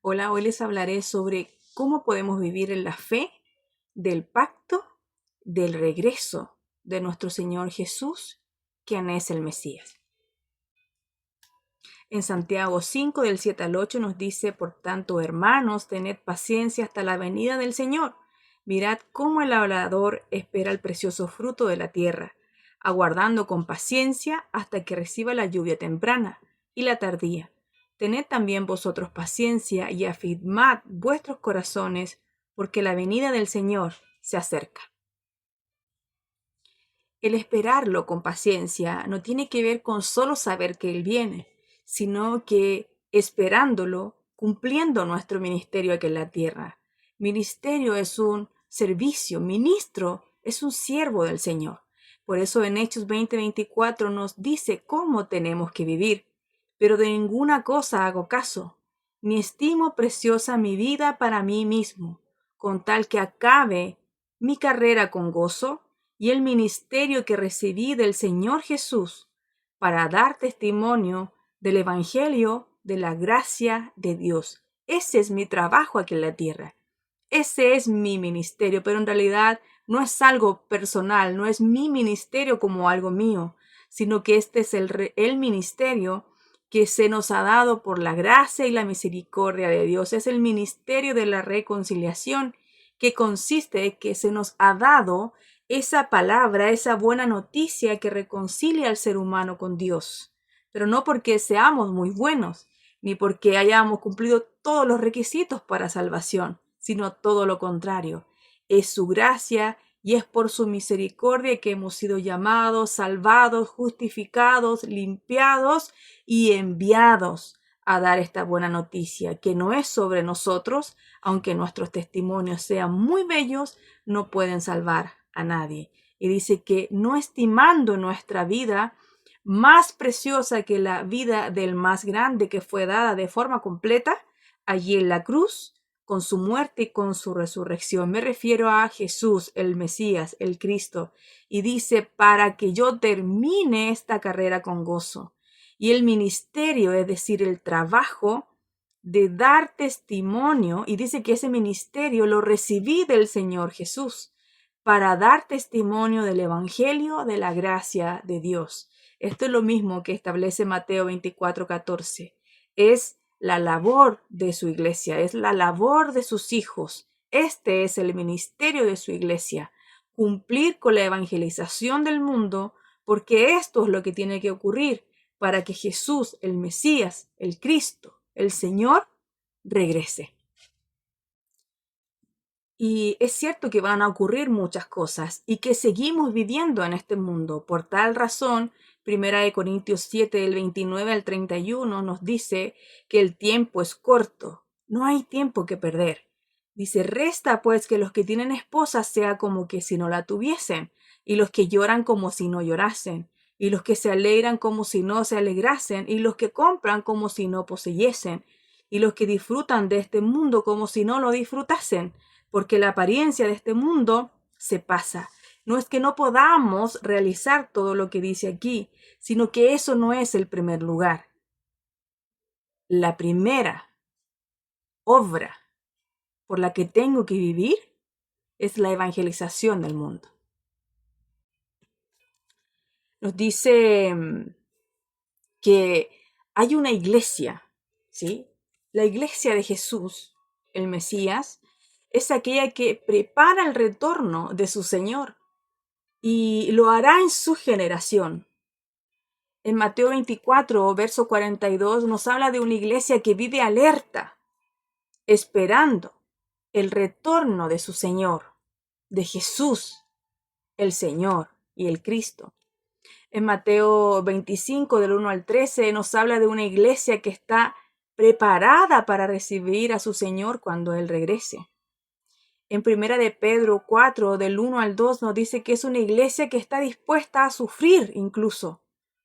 Hola, hoy les hablaré sobre cómo podemos vivir en la fe del pacto del regreso de nuestro Señor Jesús, quien es el Mesías. En Santiago 5, del 7 al 8 nos dice: por tanto, hermanos, tened paciencia hasta la venida del Señor. Mirad cómo el labrador espera el precioso fruto de la tierra, aguardando con paciencia hasta que reciba la lluvia temprana y la tardía. Tened también vosotros paciencia y afirmad vuestros corazones, porque la venida del Señor se acerca. El esperarlo con paciencia no tiene que ver con solo saber que Él viene, sino que esperándolo, cumpliendo nuestro ministerio aquí en la tierra. Ministerio es un servicio, ministro es un siervo del Señor. Por eso en Hechos 20:24 nos dice cómo tenemos que vivir. Pero de ninguna cosa hago caso, ni estimo preciosa mi vida para mí mismo, con tal que acabe mi carrera con gozo y el ministerio que recibí del Señor Jesús para dar testimonio del Evangelio de la gracia de Dios. Ese es mi trabajo aquí en la tierra. Ese es mi ministerio, pero en realidad no es algo personal, no es mi ministerio como algo mío, sino que este es el ministerio que se nos ha dado por la gracia y la misericordia de Dios. Es el ministerio de la reconciliación, que consiste en que se nos ha dado esa palabra, esa buena noticia que reconcilia al ser humano con Dios. Pero no porque seamos muy buenos, ni porque hayamos cumplido todos los requisitos para salvación, sino todo lo contrario. Es su gracia y es por su misericordia que hemos sido llamados, salvados, justificados, limpiados y enviados a dar esta buena noticia, que no es sobre nosotros, aunque nuestros testimonios sean muy bellos, no pueden salvar a nadie. Y dice que no estimando nuestra vida más preciosa que la vida del más grande, que fue dada de forma completa allí en la cruz, con su muerte y con su resurrección. Me refiero a Jesús, el Mesías, el Cristo. Y dice: para que yo termine esta carrera con gozo. Y el ministerio, es decir, el trabajo de dar testimonio, y dice que ese ministerio lo recibí del Señor Jesús para dar testimonio del Evangelio de la gracia de Dios. Esto es lo mismo que establece Mateo 24:14. Es la labor de su iglesia, es la labor de sus hijos. Este es el ministerio de su iglesia: cumplir con la evangelización del mundo, porque esto es lo que tiene que ocurrir para que Jesús, el Mesías, el Cristo, el Señor, regrese. Y es cierto que van a ocurrir muchas cosas y que seguimos viviendo en este mundo. Por tal razón, 1 Corintios 7, del 29 al 31, nos dice que el tiempo es corto. No hay tiempo que perder. Dice: resta pues que los que tienen esposa sea como que si no la tuviesen, y los que lloran como si no llorasen, y los que se alegran como si no se alegrasen, y los que compran como si no poseyesen, y los que disfrutan de este mundo como si no lo disfrutasen, porque la apariencia de este mundo se pasa. No es que no podamos realizar todo lo que dice aquí, sino que eso no es el primer lugar. La primera obra por la que tengo que vivir es la evangelización del mundo. Nos dice que hay una iglesia, ¿sí? La iglesia de Jesús, el Mesías, es aquella que prepara el retorno de su Señor y lo hará en su generación. En Mateo 24, verso 42, nos habla de una iglesia que vive alerta, esperando el retorno de su Señor, de Jesús, el Señor y el Cristo. En Mateo 25, del 1 al 13, nos habla de una iglesia que está preparada para recibir a su Señor cuando Él regrese. En 1 Pedro 4, del 1 al 2, nos dice que es una iglesia que está dispuesta a sufrir incluso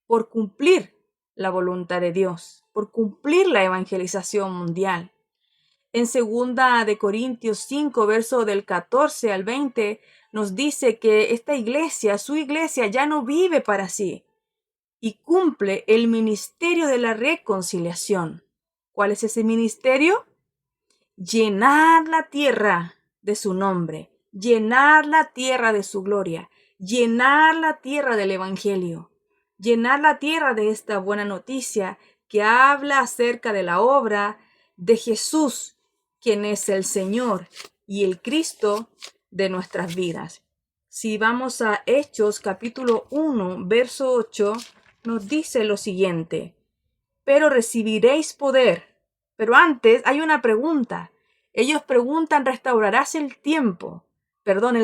por cumplir la voluntad de Dios, por cumplir la evangelización mundial. En 2 Corintios 5, verso del 14 al 20, nos dice que esta iglesia, su iglesia, ya no vive para sí y cumple el ministerio de la reconciliación. ¿Cuál es ese ministerio? llenar la tierra de su nombre, llenar la tierra de su gloria, llenar la tierra del evangelio, llenar la tierra de esta buena noticia que habla acerca de la obra de Jesús, quien es el Señor y el Cristo de nuestras vidas. Si vamos a Hechos capítulo 1, verso 8, nos dice lo siguiente: pero recibiréis poder. Pero antes hay una pregunta. Ellos preguntan, ¿restaurarás el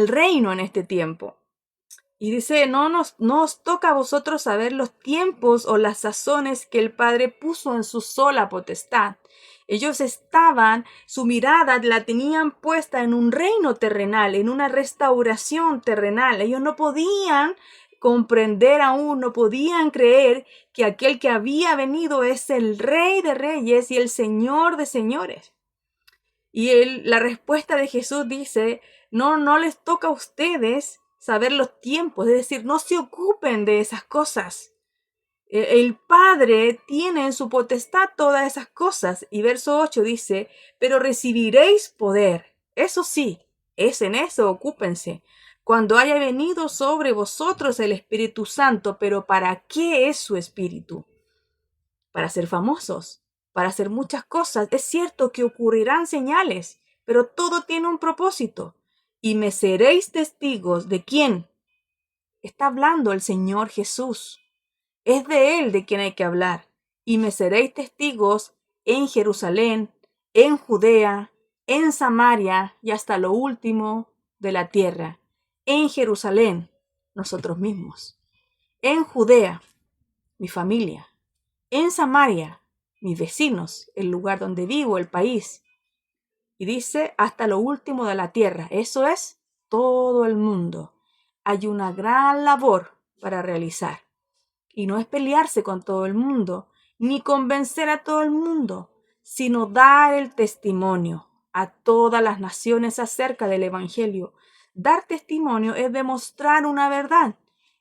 reino en este tiempo? Y dice, no os toca a vosotros saber los tiempos o las sazones que el Padre puso en su sola potestad. Ellos su mirada la tenían puesta en un reino terrenal, en una restauración terrenal. Ellos no podían comprender aún, no podían creer que aquel que había venido es el Rey de Reyes y el Señor de Señores. Y la respuesta de Jesús dice, no les toca a ustedes saber los tiempos, es decir, no se ocupen de esas cosas. El Padre tiene en su potestad todas esas cosas. Y verso 8 dice, pero recibiréis poder. Eso sí, en eso ocúpense. Cuando haya venido sobre vosotros el Espíritu Santo, pero ¿para qué es su Espíritu? Para ser famosos, para hacer muchas cosas. Es cierto que ocurrirán señales, pero todo tiene un propósito. Y me seréis testigos de quién. Está hablando el Señor Jesús. Es de Él de quien hay que hablar. Y me seréis testigos en Jerusalén, en Judea, en Samaria y hasta lo último de la tierra. En Jerusalén, nosotros mismos. En Judea, mi familia. En Samaria, mis vecinos, el lugar donde vivo, el país. Y dice, hasta lo último de la tierra. Eso es todo el mundo. Hay una gran labor para realizar. Y no es pelearse con todo el mundo, ni convencer a todo el mundo, sino dar el testimonio a todas las naciones acerca del Evangelio. Dar testimonio es demostrar una verdad.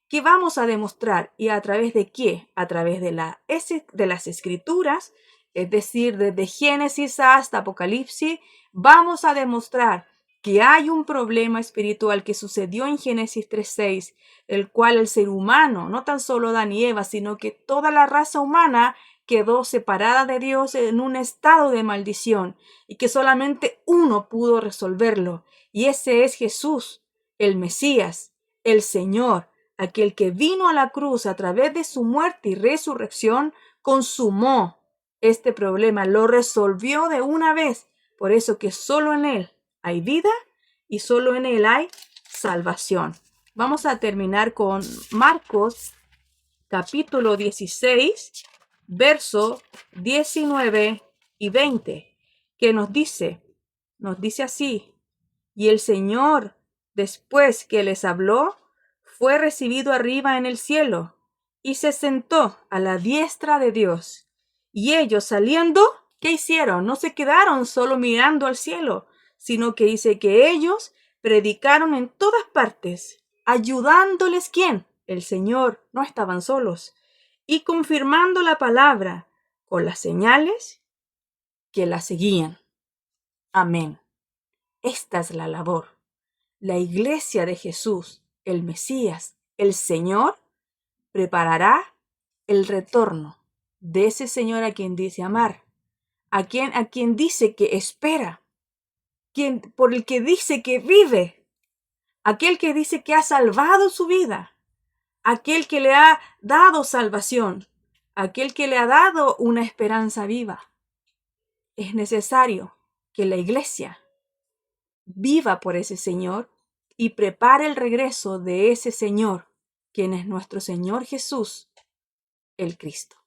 ¿Qué vamos a demostrar? ¿Y a través de qué? A través de las Escrituras, es decir, desde Génesis hasta Apocalipsis, vamos a demostrar que hay un problema espiritual que sucedió en Génesis 3:6, el cual el ser humano, no tan solo Adán y Eva, sino que toda la raza humana quedó separada de Dios en un estado de maldición y que solamente uno pudo resolverlo, y ese es Jesús, el Mesías, el Señor, aquel que vino a la cruz a través de su muerte y resurrección, consumó este problema, lo resolvió de una vez. Por eso que solo en Él hay vida y solo en Él hay salvación. Vamos a terminar con Marcos capítulo 16, verso 19 y 20, que nos dice así: y el Señor, después que les habló, fue recibido arriba en el cielo y se sentó a la diestra de Dios. Y ellos saliendo, ¿qué hicieron? No se quedaron solo mirando al cielo, sino que dice que ellos predicaron en todas partes, ayudándoles ¿quién? El Señor. No estaban solos. Y confirmando la palabra con las señales que la seguían. Amén. Esta es la labor. La iglesia de Jesús, el Mesías, el Señor, preparará el retorno de ese Señor a quien dice amar, a quien dice que espera, por el que dice que vive, aquel que dice que ha salvado su vida, aquel que le ha dado salvación, aquel que le ha dado una esperanza viva. Es necesario que la iglesia viva por ese Señor y prepare el regreso de ese Señor, quien es nuestro Señor Jesús, el Cristo.